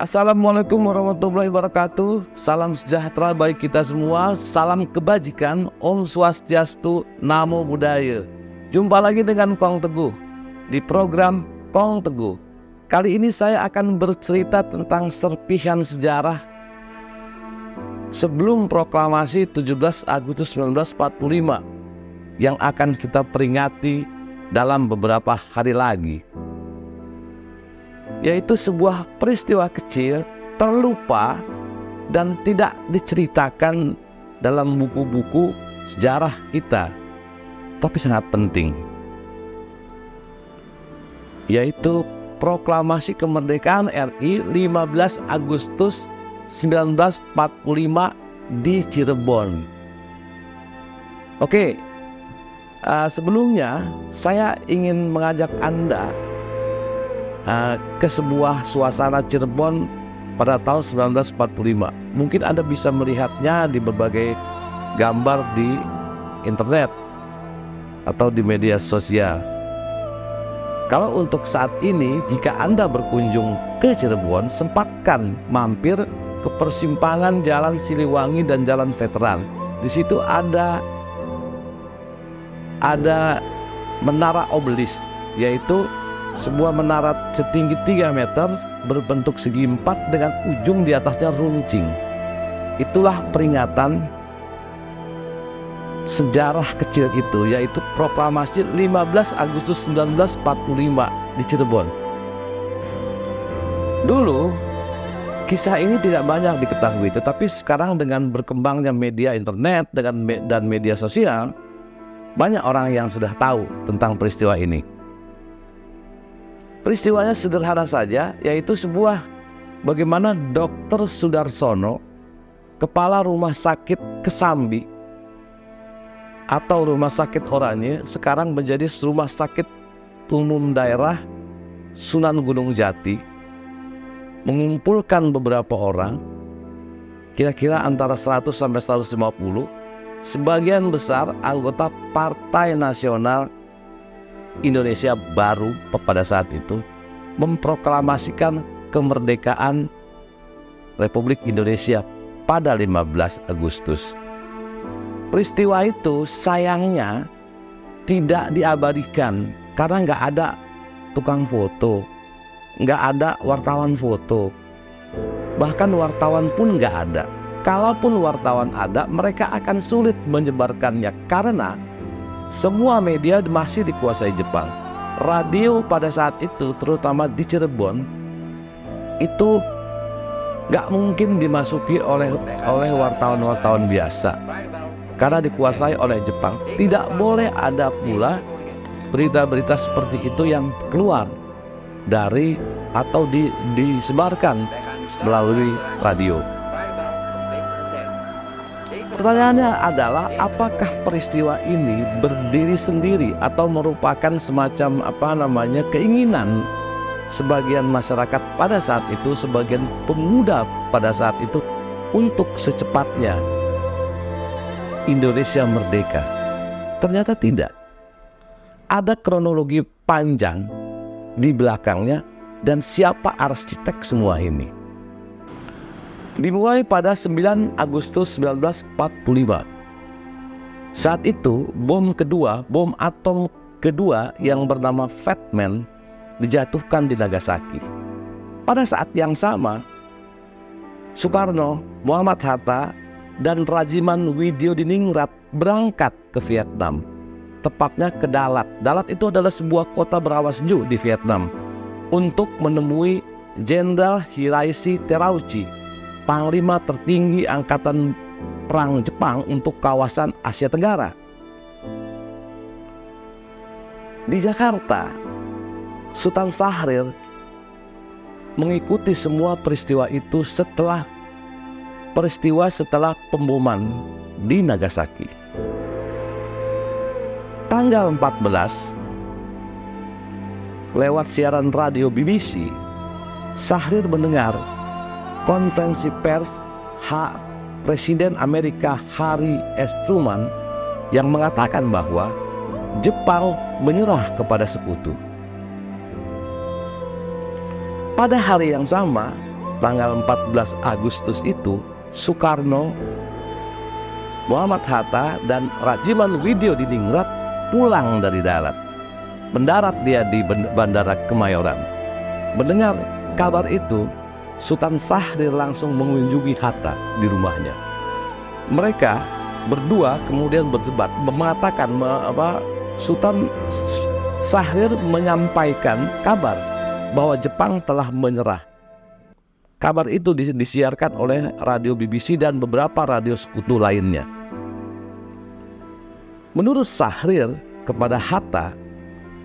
Assalamualaikum warahmatullahi wabarakatuh. Salam sejahtera bagi kita semua. Salam kebajikan. Om Swastiastu, Namo Buddhaya. Jumpa lagi dengan Kong Teguh di program Kong Teguh. Kali ini saya akan bercerita tentang serpihan sejarah sebelum proklamasi 17 Agustus 1945 yang akan kita peringati dalam beberapa hari lagi. Yaitu sebuah peristiwa kecil, terlupa dan tidak diceritakan dalam buku-buku sejarah kita, tapi sangat penting, yaitu proklamasi kemerdekaan RI 15 Agustus 1945 di Cirebon. Oke, sebelumnya saya ingin mengajak Anda ke sebuah suasana Cirebon pada tahun 1945. Mungkin Anda bisa melihatnya di berbagai gambar di internet atau di media sosial. Kalau untuk saat ini, jika Anda berkunjung ke Cirebon, sempatkan mampir ke persimpangan Jalan Siliwangi dan Jalan Veteran. Di situ ada menara obelis, yaitu sebuah menara setinggi 3 meter berbentuk segi 4 dengan ujung di atasnya runcing. Itulah peringatan sejarah kecil itu, yaitu proklamasi 15 Agustus 1945 di Cirebon. Dulu kisah ini tidak banyak diketahui, tetapi sekarang dengan berkembangnya media internet dan media sosial, banyak orang yang sudah tahu tentang peristiwa ini. Peristiwanya sederhana saja, yaitu bagaimana Dr. Sudarsono, kepala rumah sakit Kesambi atau rumah sakit Oranye, sekarang menjadi rumah sakit umum daerah Sunan Gunung Jati, mengumpulkan beberapa orang, kira-kira antara 100 sampai 150, sebagian besar anggota Partai Nasional Indonesia Baru pada saat itu, memproklamasikan kemerdekaan Republik Indonesia pada 15 Agustus. Peristiwa itu sayangnya tidak diabadikan karena nggak ada tukang foto, nggak ada wartawan foto, bahkan wartawan pun nggak ada. Kalaupun wartawan ada, mereka akan sulit menyebarkannya karena semua media masih dikuasai Jepang. Radio pada saat itu, terutama di Cirebon, itu gak mungkin dimasuki oleh wartawan-wartawan biasa karena dikuasai oleh Jepang. Tidak boleh ada pula berita-berita seperti itu yang keluar dari atau disebarkan melalui radio. Pertanyaannya adalah, apakah peristiwa ini berdiri sendiri atau merupakan semacam keinginan sebagian masyarakat pada saat itu, sebagian pemuda pada saat itu, untuk secepatnya Indonesia merdeka? Ternyata tidak. Ada kronologi panjang di belakangnya, dan siapa arsitek semua ini. Dimulai pada 9 Agustus 1945. Saat itu bom atom kedua yang bernama Fat Man dijatuhkan di Nagasaki. Pada saat yang sama, Soekarno, Muhammad Hatta, dan Rajiman Widyodiningrat berangkat ke Vietnam, tepatnya ke Dalat. Dalat itu adalah sebuah kota berawas-ju di Vietnam, untuk menemui Jenderal Hiroshi Terauchi, Panglima tertinggi Angkatan Perang Jepang untuk kawasan Asia Tenggara. Di Jakarta, Sultan Syahrir mengikuti semua peristiwa itu setelah pemboman di Nagasaki. Tanggal 14, lewat siaran radio BBC, Syahrir mendengar konferensi pers Presiden Amerika Harry S. Truman yang mengatakan bahwa Jepang menyerah kepada sekutu. Pada hari yang sama, tanggal 14 Agustus itu, Soekarno, Muhammad Hatta, dan Rajiman Widyodiningrat pulang dari darat. Mendarat dia di Bandara Kemayoran. Mendengar kabar itu, Sultan Syahrir langsung mengunjungi Hatta di rumahnya. Mereka berdua kemudian berdebat, mengatakan Sultan Syahrir menyampaikan kabar bahwa Jepang telah menyerah. Kabar itu disiarkan oleh radio BBC dan beberapa radio sekutu lainnya. Menurut Syahrir kepada Hatta,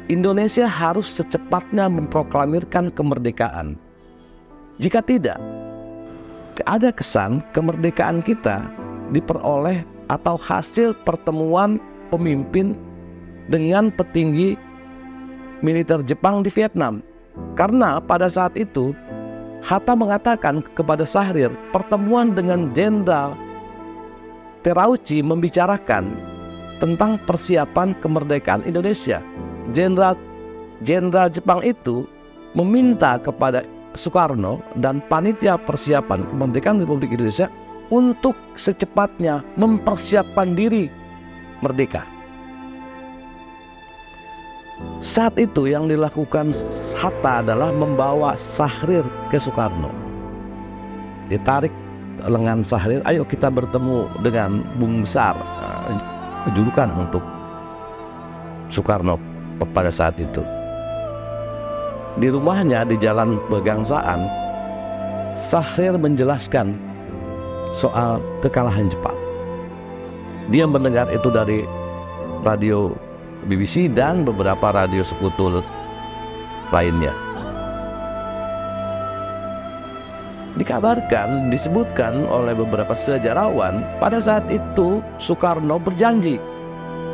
Indonesia harus secepatnya memproklamirkan kemerdekaan. Jika tidak, ada kesan kemerdekaan kita diperoleh atau hasil pertemuan pemimpin dengan petinggi militer Jepang di Vietnam. Karena pada saat itu Hatta mengatakan kepada Syahrir, pertemuan dengan Jenderal Terauchi membicarakan tentang persiapan kemerdekaan Indonesia. Jenderal Jepang itu meminta kepada Soekarno dan panitia persiapan kemerdekaan Republik Indonesia untuk secepatnya mempersiapkan diri merdeka. Saat itu yang dilakukan Hatta adalah membawa Syahrir ke Soekarno. Ditarik lengan Syahrir, ayo kita bertemu dengan Bung Besar, julukan untuk Soekarno pada saat itu. Di rumahnya di Jalan Pegangsaan, Syahrir menjelaskan soal kekalahan Jepang. Dia mendengar itu dari radio BBC dan beberapa radio sekutu lainnya. Dikabarkan, disebutkan oleh beberapa sejarawan, pada saat itu Soekarno berjanji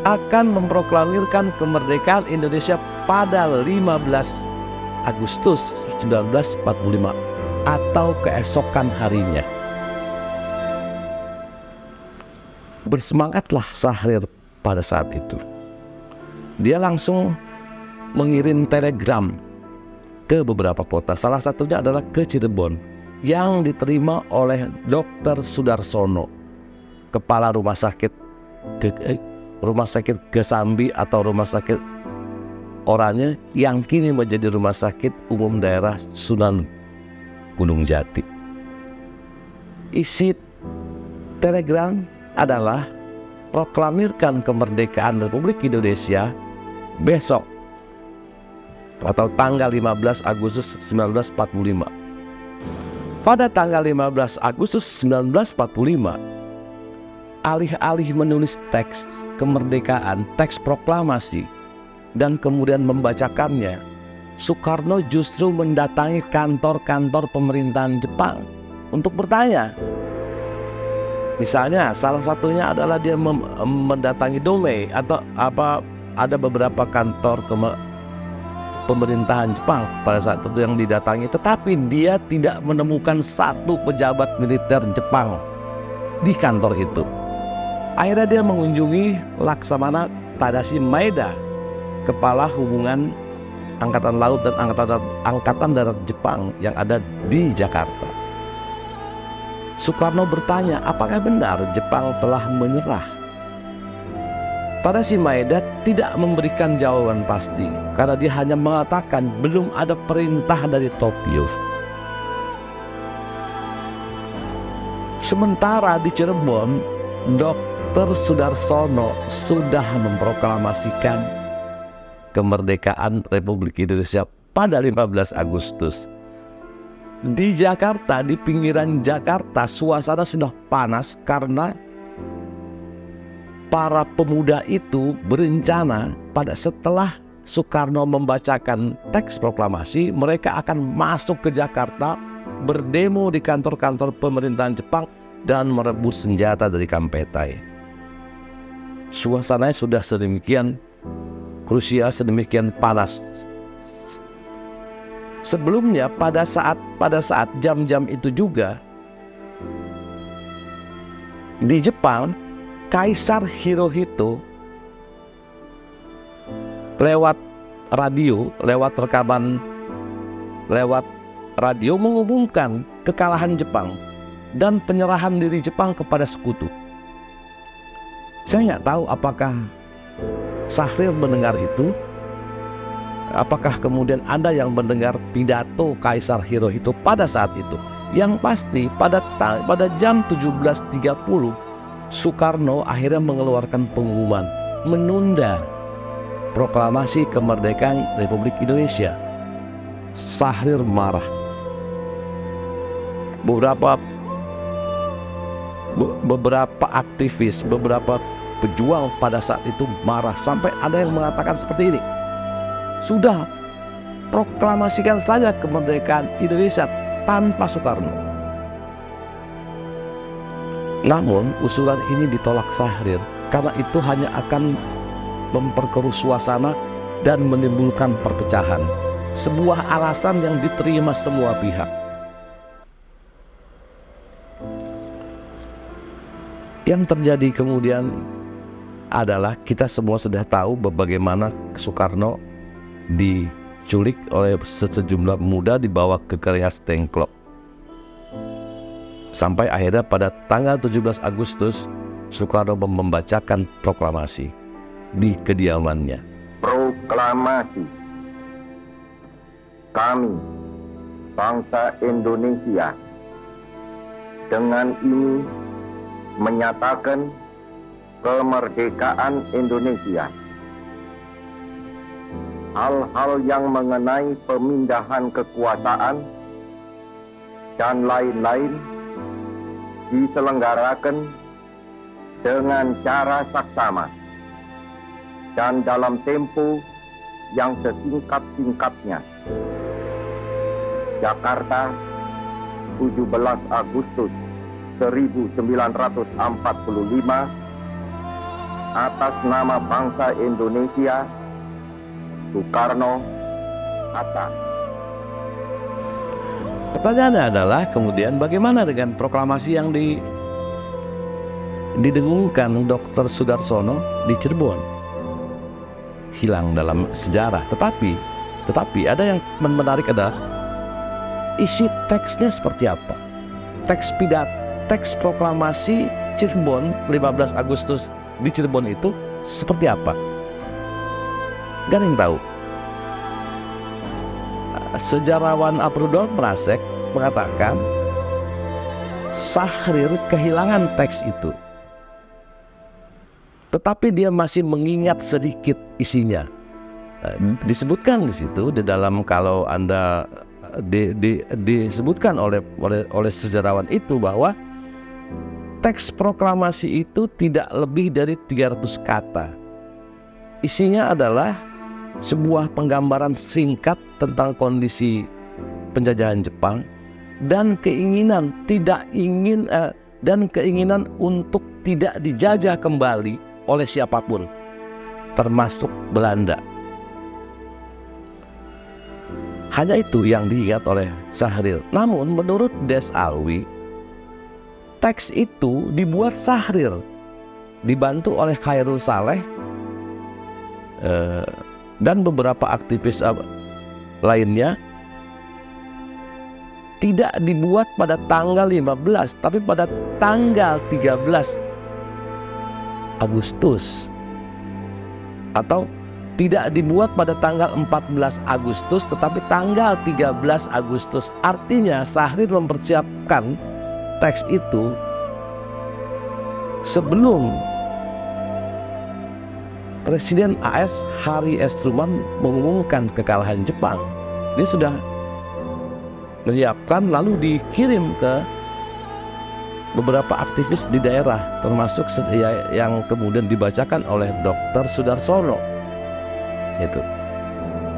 akan memproklamirkan kemerdekaan Indonesia pada 15 Agustus 1945 atau keesokan harinya. Bersemangatlah Syahrir pada saat itu. Dia langsung mengirim telegram ke beberapa kota, salah satunya adalah ke Cirebon, yang diterima oleh Dr. Sudarsono, kepala rumah sakit Gesambi atau rumah sakit Oranye yang kini menjadi rumah sakit umum daerah Sunan Gunung Jati. Isi telegram adalah proklamirkan kemerdekaan Republik Indonesia besok atau tanggal 15 Agustus 1945. Pada tanggal 15 Agustus 1945, alih-alih menulis teks kemerdekaan, teks proklamasi, dan kemudian membacakannya, Soekarno justru mendatangi kantor-kantor pemerintahan Jepang untuk bertanya. Misalnya salah satunya adalah dia mendatangi Domei atau ada beberapa kantor pemerintahan Jepang pada saat itu yang didatangi, tetapi dia tidak menemukan satu pejabat militer Jepang di kantor itu. Akhirnya dia mengunjungi Laksamana Tadashi Maeda, kepala hubungan Angkatan Laut dan Angkatan Darat Jepang yang ada di Jakarta. Soekarno bertanya, apakah benar Jepang telah menyerah? Tadashi Maeda tidak memberikan jawaban pasti, karena dia hanya mengatakan belum ada perintah dari Tokyo. Sementara di Cirebon, Dr. Sudarsono sudah memproklamasikan kemerdekaan Republik Indonesia pada 15 Agustus. Di Jakarta, di pinggiran Jakarta, suasana sudah panas karena para pemuda itu berencana pada setelah Soekarno membacakan teks proklamasi, mereka akan masuk ke Jakarta, berdemo di kantor-kantor pemerintahan Jepang dan merebut senjata dari Kampetai. Suasananya sudah sedemikian krusial, sedemikian panas. Sebelumnya pada saat jam-jam itu juga di Jepang, Kaisar Hirohito lewat radio, lewat rekaman, lewat radio mengumumkan kekalahan Jepang dan penyerahan diri Jepang kepada sekutu. Saya nggak tahu apakah Syahrir mendengar itu, apakah kemudian ada yang mendengar pidato Kaisar Hirohito pada saat itu. Yang pasti pada jam 17.30 Soekarno akhirnya mengeluarkan pengumuman menunda proklamasi kemerdekaan Republik Indonesia. Syahrir marah. Beberapa aktivis, beberapa pejuang pada saat itu marah, sampai ada yang mengatakan seperti ini, sudah proklamasikan saja kemerdekaan Indonesia tanpa Soekarno. Namun usulan ini ditolak Syahrir karena itu hanya akan memperkeruh suasana dan menimbulkan perpecahan. Sebuah alasan yang diterima semua pihak. Yang terjadi kemudian adalah kita semua sudah tahu bagaimana Soekarno diculik oleh sejumlah pemuda, dibawa ke Rengas Dengklok. Sampai akhirnya pada tanggal 17 Agustus Soekarno membacakan proklamasi di kediamannya. Proklamasi. Kami, bangsa Indonesia, dengan ini menyatakan kemerdekaan Indonesia. Hal-hal yang mengenai pemindahan kekuasaan dan lain-lain diselenggarakan dengan cara saksama dan dalam tempo yang sesingkat-singkatnya. Jakarta, 17 Agustus 1945, atas nama bangsa Indonesia, Soekarno, Hatta. Pertanyaannya adalah kemudian bagaimana dengan proklamasi yang didengungkan Dr. Sudarsono di Cirebon? Hilang dalam sejarah. Tetapi ada yang menarik adalah isi teksnya seperti apa. Teks proklamasi Cirebon 15 Agustus di Cirebon itu seperti apa? Gak ada yang tahu. Sejarawan Aprudol Prasek mengatakan Syahrir kehilangan teks itu, tetapi dia masih mengingat sedikit isinya. Disebutkan di situ di dalam, kalau Anda disebutkan oleh sejarawan itu bahwa teks proklamasi itu tidak lebih dari 300 kata. Isinya adalah sebuah penggambaran singkat tentang kondisi penjajahan Jepang dan keinginan untuk tidak dijajah kembali oleh siapapun, termasuk Belanda. Hanya itu yang diingat oleh Syahrir. Namun menurut Des Alwi, teks itu dibuat Syahrir dibantu oleh Khairul Saleh dan beberapa aktivis lainnya. Tidak dibuat pada tanggal 15, tapi pada tanggal 13 Agustus, atau tidak dibuat pada tanggal 14 Agustus tetapi tanggal 13 Agustus. Artinya Syahrir mempersiapkan teks itu sebelum Presiden AS Harry S. Truman mengumumkan kekalahan Jepang. Dia sudah menyiapkan lalu dikirim ke beberapa aktivis di daerah, termasuk yang kemudian dibacakan oleh Dr. Sudarsono. Itu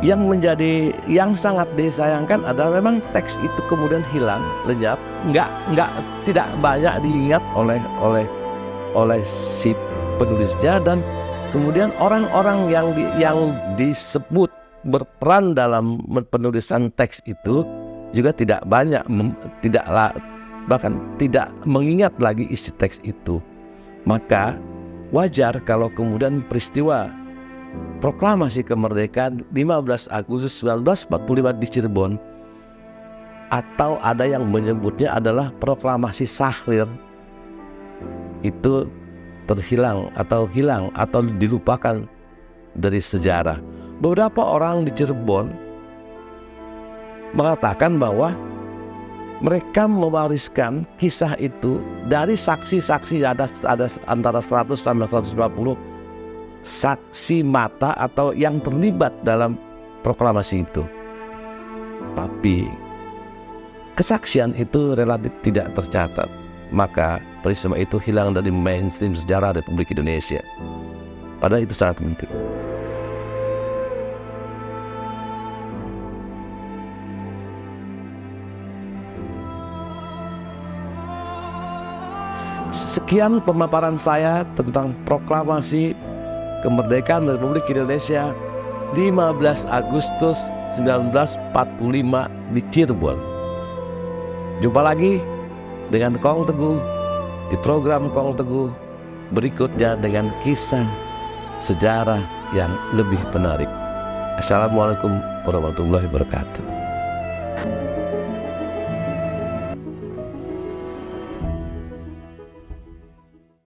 yang sangat disayangkan adalah memang teks itu kemudian hilang, lenyap, tidak banyak diingat oleh si penulisnya, dan kemudian orang-orang yang disebut berperan dalam penulisan teks itu juga tidak banyak, bahkan tidak mengingat lagi isi teks itu. Maka wajar kalau kemudian peristiwa proklamasi kemerdekaan 15 Agustus 1945 di Cirebon atau ada yang menyebutnya adalah proklamasi Syahrir, itu hilang atau dilupakan dari sejarah. Beberapa orang di Cirebon mengatakan bahwa mereka mewariskan kisah itu dari saksi-saksi, ada antara 100 sampai 150 saksi mata atau yang terlibat dalam proklamasi itu. Tapi kesaksian itu relatif tidak tercatat, maka peristiwa itu hilang dari mainstream sejarah Republik Indonesia. Padahal itu sangat penting. Sekian pemaparan saya tentang proklamasi kemerdekaan Republik Indonesia 15 Agustus 1945 di Cirebon. Jumpa lagi dengan Kong Teguh di program Kong Teguh berikutnya dengan kisah sejarah yang lebih menarik. Assalamualaikum warahmatullahi wabarakatuh.